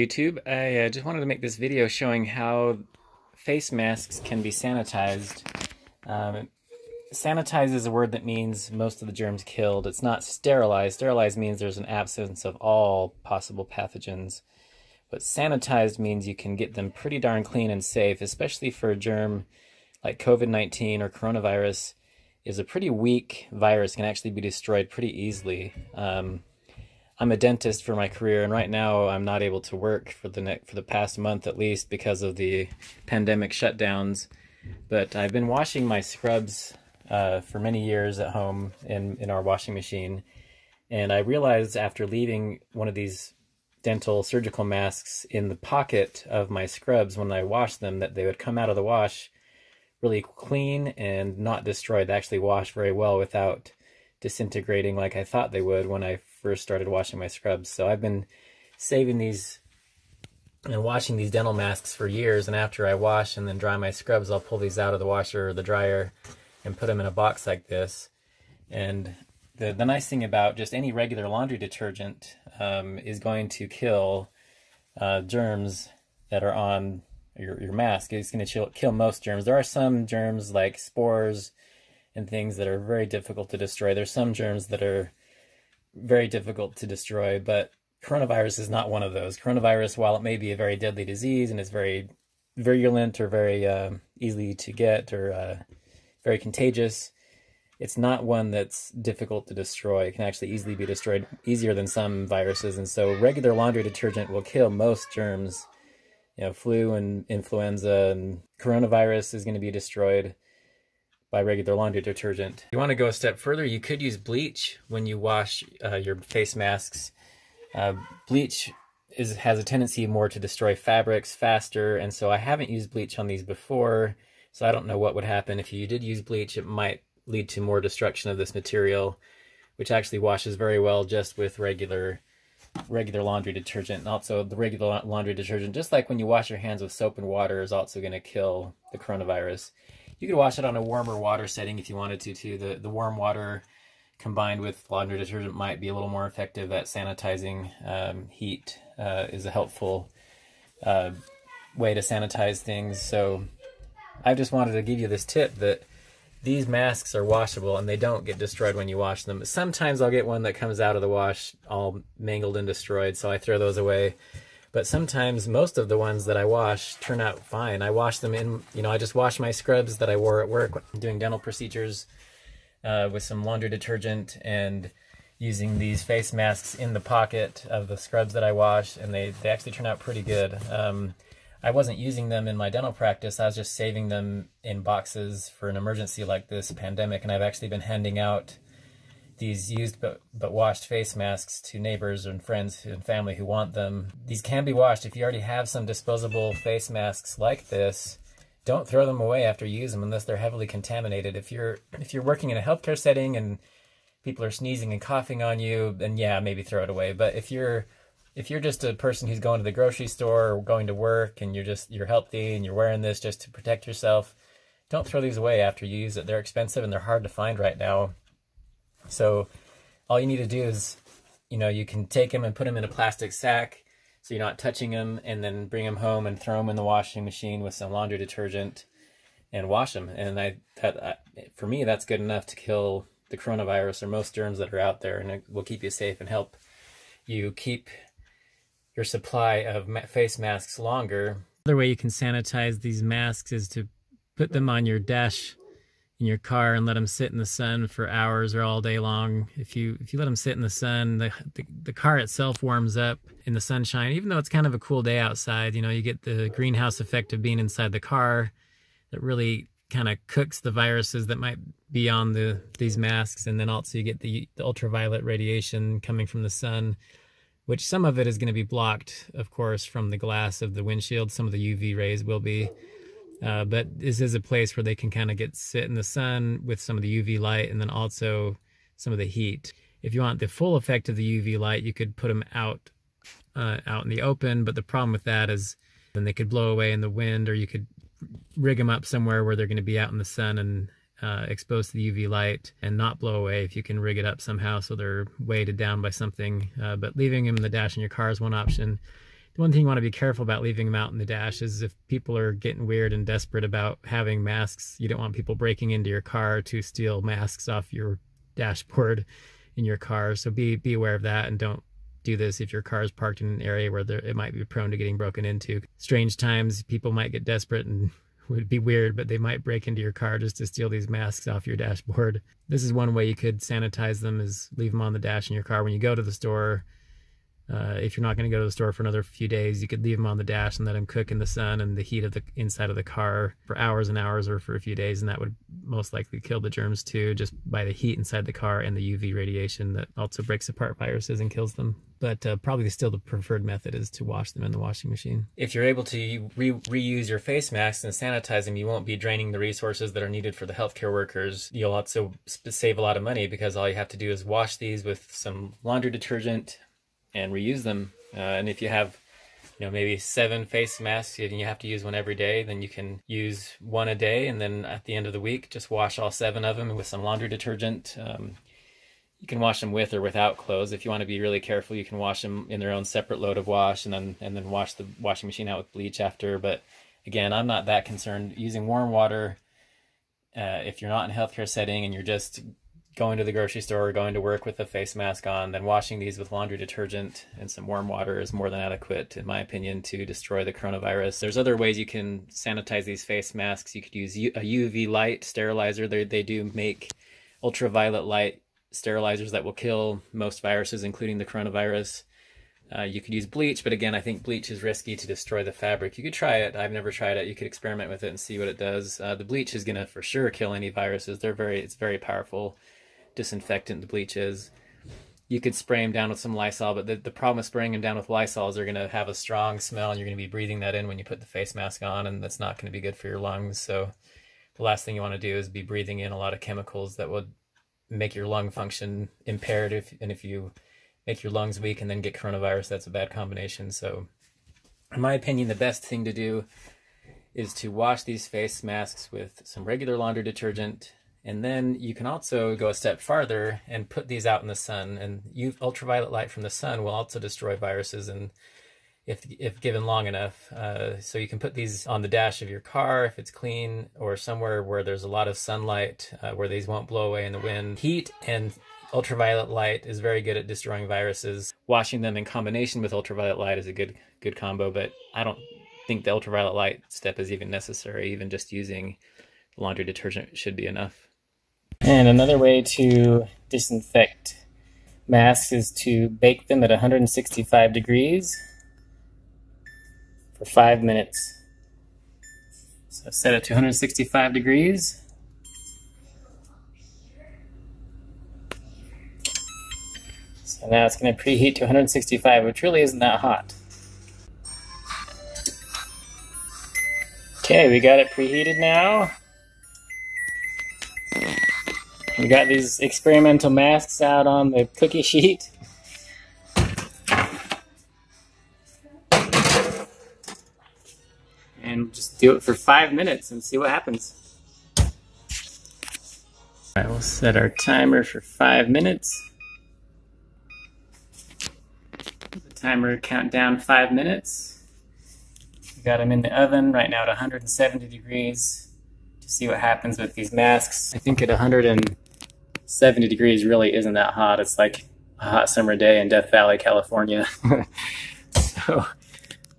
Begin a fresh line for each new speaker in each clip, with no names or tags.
YouTube. I just wanted to make this video showing how face masks can be sanitized. Sanitize is a word that means most of the germs killed. It's not sterilized. Sterilized means there's an absence of all possible pathogens. But sanitized means you can get them pretty darn clean and safe, especially for a germ like COVID-19 or coronavirus. Is a pretty weak virus, can actually be destroyed pretty easily. I'm a dentist for my career, and right now I'm not able to work for the past month at least because of the pandemic shutdowns. But I've been washing my scrubs for many years at home in our washing machine, and I realized after leaving one of these dental surgical masks in the pocket of my scrubs when I washed them that they would come out of the wash really clean and not destroyed. They actually wash very well without disintegrating like I thought they would when I first started washing my scrubs. So I've been saving these and washing these dental masks for years, and after I wash and then dry my scrubs, I'll pull these out of the washer or the dryer and put them in a box like this. And the nice thing about just any regular laundry detergent is going to kill germs that are on your mask. It's going to kill most germs. There are some germs like spores and things that are very difficult to destroy. There's some germs that are very difficult to destroy, but coronavirus is not one of those. Coronavirus, while it may be a very deadly disease and is very virulent or very easy to get or very contagious, it's not one that's difficult to destroy. It can actually easily be destroyed, easier than some viruses. And so regular laundry detergent will kill most germs. You know, flu and influenza and coronavirus is going to be destroyed by regular laundry detergent. If you want to go a step further, you could use bleach when you wash your face masks. Bleach has a tendency more to destroy fabrics faster, and so I haven't used bleach on these before, so I don't know what would happen. If you did use bleach, it might lead to more destruction of this material, which actually washes very well just with regular laundry detergent. And also the regular laundry detergent, just like when you wash your hands with soap and water, is also going to kill the coronavirus. You could wash it on a warmer water setting if you wanted to too. The warm water combined with laundry detergent might be a little more effective at sanitizing. Heat is a helpful way to sanitize things. So I just wanted to give you this tip that these masks are washable and they don't get destroyed when you wash them. Sometimes I'll get one that comes out of the wash all mangled and destroyed, so I throw those away. But sometimes most of the ones that I wash turn out fine. I wash them in, I just wash my scrubs that I wore at work doing dental procedures with some laundry detergent and using these face masks in the pocket of the scrubs that I wash, and they actually turn out pretty good. I wasn't using them in my dental practice. I was just saving them in boxes for an emergency like this pandemic, and I've actually been handing out these used but washed face masks to neighbors and friends and family who want them. These can be washed. If you already have some disposable face masks like this, don't throw them away after you use them unless they're heavily contaminated. If you're working in a healthcare setting and people are sneezing and coughing on you, then yeah, maybe throw it away. But if you're just a person who's going to the grocery store or going to work and you're healthy and you're wearing this just to protect yourself, don't throw these away after you use it. They're expensive and they're hard to find right now. So all you need to do is, you can take them and put them in a plastic sack so you're not touching them, and then bring them home and throw them in the washing machine with some laundry detergent and wash them. And for me, that's good enough to kill the coronavirus or most germs that are out there, and it will keep you safe and help you keep your supply of face masks longer. Another way you can sanitize these masks is to put them on your dash in your car and let them sit in the sun for hours or all day long. If you let them sit in the sun, the car itself warms up in the sunshine. Even though it's kind of a cool day outside, you get the greenhouse effect of being inside the car that really kind of cooks the viruses that might be on these masks. And then also you get the ultraviolet radiation coming from the sun, which some of it is going to be blocked, of course, from the glass of the windshield. Some of the UV rays will be. But this is a place where they can kind of sit in the sun with some of the UV light and then also some of the heat. If you want the full effect of the UV light, you could put them out in the open, but the problem with that is then they could blow away in the wind, or you could rig them up somewhere where they're going to be out in the sun and exposed to the UV light and not blow away. If you can rig it up somehow so they're weighted down by something. But leaving them in the dash in your car is one option. The one thing you want to be careful about leaving them out in the dash is if people are getting weird and desperate about having masks, you don't want people breaking into your car to steal masks off your dashboard in your car. So be aware of that, and don't do this if your car is parked in an area where it might be prone to getting broken into. Strange times, people might get desperate and would be weird, but they might break into your car just to steal these masks off your dashboard. This is one way you could sanitize them, is leave them on the dash in your car when you go to the store. If you're not going to go to the store for another few days, you could leave them on the dash and let them cook in the sun and the heat of the inside of the car for hours and hours, or for a few days, and that would most likely kill the germs too, just by the heat inside the car and the UV radiation that also breaks apart viruses and kills them. But probably still the preferred method is to wash them in the washing machine. If you're able to reuse your face masks and sanitize them, you won't be draining the resources that are needed for the healthcare workers. You'll also save a lot of money, because all you have to do is wash these with some laundry detergent and reuse them. And if you have, maybe 7 face masks and you have to use one every day, then you can use one a day, and then at the end of the week, just wash all 7 of them with some laundry detergent. You can wash them with or without clothes. If you want to be really careful, you can wash them in their own separate load of wash, and then wash the washing machine out with bleach after. But again, I'm not that concerned. Using warm water, if you're not in a healthcare setting and you're just going to the grocery store or going to work with a face mask on, then washing these with laundry detergent and some warm water is more than adequate, in my opinion, to destroy the coronavirus. There's other ways you can sanitize these face masks. You could use a UV light sterilizer. They do make ultraviolet light sterilizers that will kill most viruses, including the coronavirus. You could use bleach, but again, I think bleach is risky to destroy the fabric. You could try it. I've never tried it. You could experiment with it and see what it does. The bleach is going to for sure kill any viruses. It's very powerful disinfectant, the bleach is. You could spray them down with some Lysol, but the problem with spraying them down with Lysol is they're going to have a strong smell, and you're going to be breathing that in when you put the face mask on, and that's not going to be good for your lungs. So the last thing you want to do is be breathing in a lot of chemicals that would make your lung function impaired, and if you make your lungs weak and then get coronavirus, that's a bad combination. So in my opinion, the best thing to do is to wash these face masks with some regular laundry detergent, and then you can also go a step farther and put these out in the sun, and ultraviolet light from the sun will also destroy viruses, and if given long enough. So you can put these on the dash of your car if it's clean, or somewhere where there's a lot of sunlight, where these won't blow away in the wind. Heat and ultraviolet light is very good at destroying viruses. Washing them in combination with ultraviolet light is a good combo, but I don't think the ultraviolet light step is even necessary. Even just using laundry detergent should be enough. And another way to disinfect masks is to bake them at 165 degrees for 5 minutes. So set it to 165 degrees. So now it's going to preheat to 165, which really isn't that hot. Okay, we got it preheated now. We got these experimental masks out on the cookie sheet. And just do it for 5 minutes and see what happens. Alright, we'll set our timer for 5 minutes. The timer count down 5 minutes. We got them in the oven right now at 170 degrees to see what happens with these masks. I think at 170 degrees really isn't that hot. It's like a hot summer day in Death Valley, California. So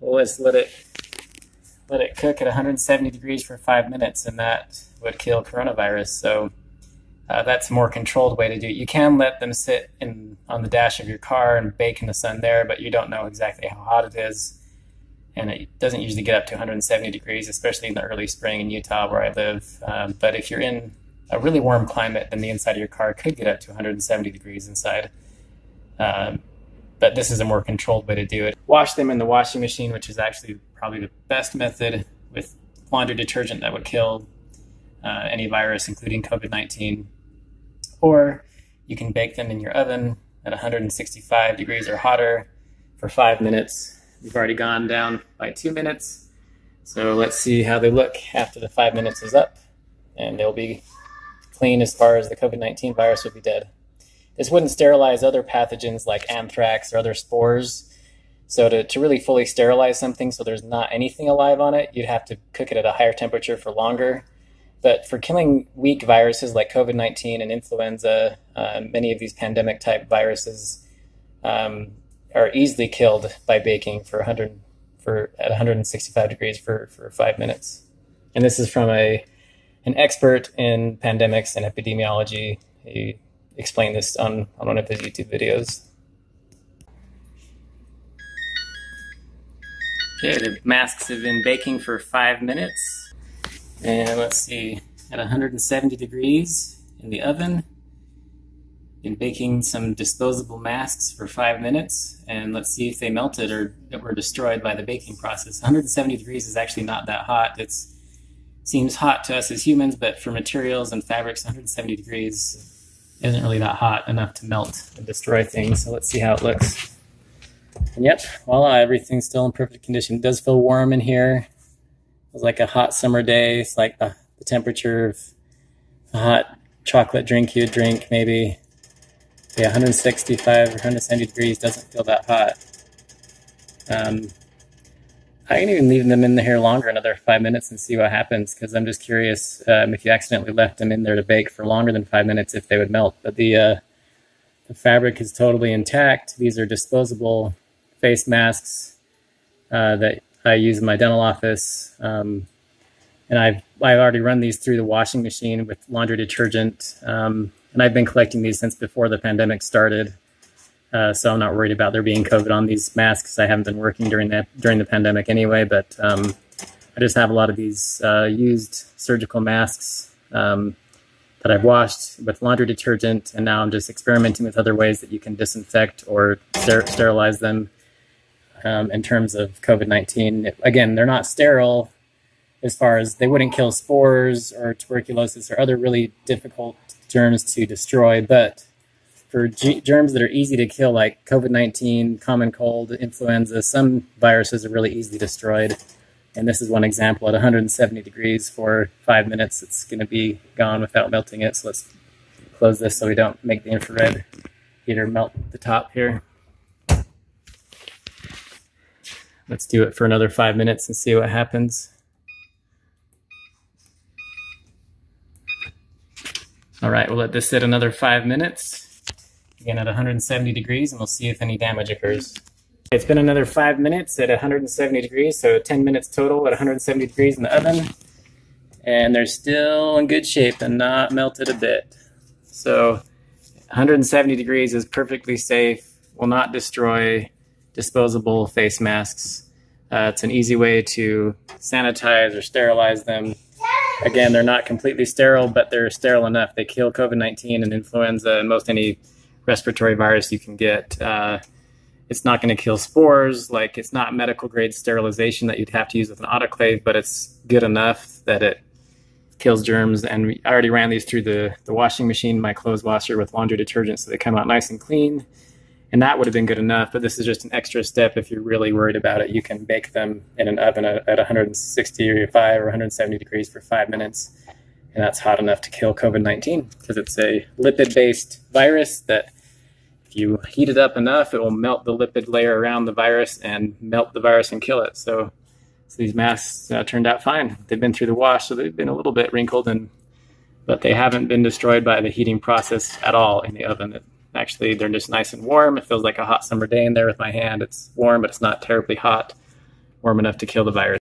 let's let it cook at 170 degrees for 5 minutes, and that would kill coronavirus. So that's a more controlled way to do it. You can let them sit on the dash of your car and bake in the sun there, but you don't know exactly how hot it is. And it doesn't usually get up to 170 degrees, especially in the early spring in Utah where I live. But if you're in a really warm climate, then the inside of your car could get up to 170 degrees inside. But this is a more controlled way to do it. Wash them in the washing machine, which is actually probably the best method, with laundry detergent that would kill any virus, including COVID-19. Or you can bake them in your oven at 165 degrees or hotter for 5 minutes. We've already gone down by 2 minutes. So let's see how they look after the 5 minutes is up. And they'll be clean as far as the COVID-19 virus will be dead. This wouldn't sterilize other pathogens like anthrax or other spores. So to really fully sterilize something so there's not anything alive on it, you'd have to cook it at a higher temperature for longer. But for killing weak viruses like COVID-19 and influenza, many of these pandemic type viruses are easily killed by baking at 165 degrees for 5 minutes. And this is from an expert in pandemics and epidemiology. He explained this on one of his YouTube videos. Okay, the masks have been baking for 5 minutes. And let's see, at 170 degrees in the oven. Been baking some disposable masks for 5 minutes, and let's see if they melted or were destroyed by the baking process. 170 degrees is actually not that hot. It seems hot to us as humans, but for materials and fabrics, 170 degrees isn't really that hot enough to melt and destroy things. So let's see how it looks. And yep, voila, everything's still in perfect condition. It does feel warm in here. It was like a hot summer day. It's like the temperature of a hot chocolate drink you'd drink, maybe. Yeah, 165 or 170 degrees doesn't feel that hot. I can even leave them in here longer, another 5 minutes, and see what happens, because I'm just curious if you accidentally left them in there to bake for longer than 5 minutes, if they would melt. But the fabric is totally intact. These are disposable face masks that I use in my dental office, and I've already run these through the washing machine with laundry detergent, and I've been collecting these since before the pandemic started, so I'm not worried about there being COVID on these masks. I haven't been working during the pandemic anyway, but I just have a lot of these used surgical masks that I've washed with laundry detergent, and now I'm just experimenting with other ways that you can disinfect or sterilize them. In terms of COVID-19, again, they're not sterile as far as they wouldn't kill spores or tuberculosis or other really difficult germs to destroy, but for germs that are easy to kill, like COVID-19, common cold, influenza, some viruses are really easily destroyed. And this is one example. At 170 degrees for 5 minutes, it's going to be gone without melting it. So let's close this so we don't make the infrared heater melt the top here. Let's do it for another 5 minutes and see what happens. All right, we'll let this sit another 5 minutes, again at 170 degrees, and we'll see if any damage occurs. It's been another 5 minutes at 170 degrees, so 10 minutes total at 170 degrees in the oven. And they're still in good shape and not melted a bit. So 170 degrees is perfectly safe, will not destroy disposable face masks. It's an easy way to sanitize or sterilize them. Again, they're not completely sterile, but they're sterile enough. They kill COVID-19 and influenza and most any respiratory virus you can get. It's not going to kill spores. Like, it's not medical grade sterilization that you'd have to use with an autoclave, but it's good enough that it kills germs. And I already ran these through the washing machine, my clothes washer, with laundry detergent, so they come out nice and clean. And that would have been good enough, but this is just an extra step. If you're really worried about it, you can bake them in an oven at 165 or 170 degrees for 5 minutes. And that's hot enough to kill COVID-19, because it's a lipid-based virus that if you heat it up enough, it will melt the lipid layer around the virus and melt the virus and kill it. So these masks turned out fine. They've been through the wash, so they've been a little bit wrinkled, but they haven't been destroyed by the heating process at all in the oven. Actually, they're just nice and warm. It feels like a hot summer day in there with my hand. It's warm, but it's not terribly hot, warm enough to kill the virus.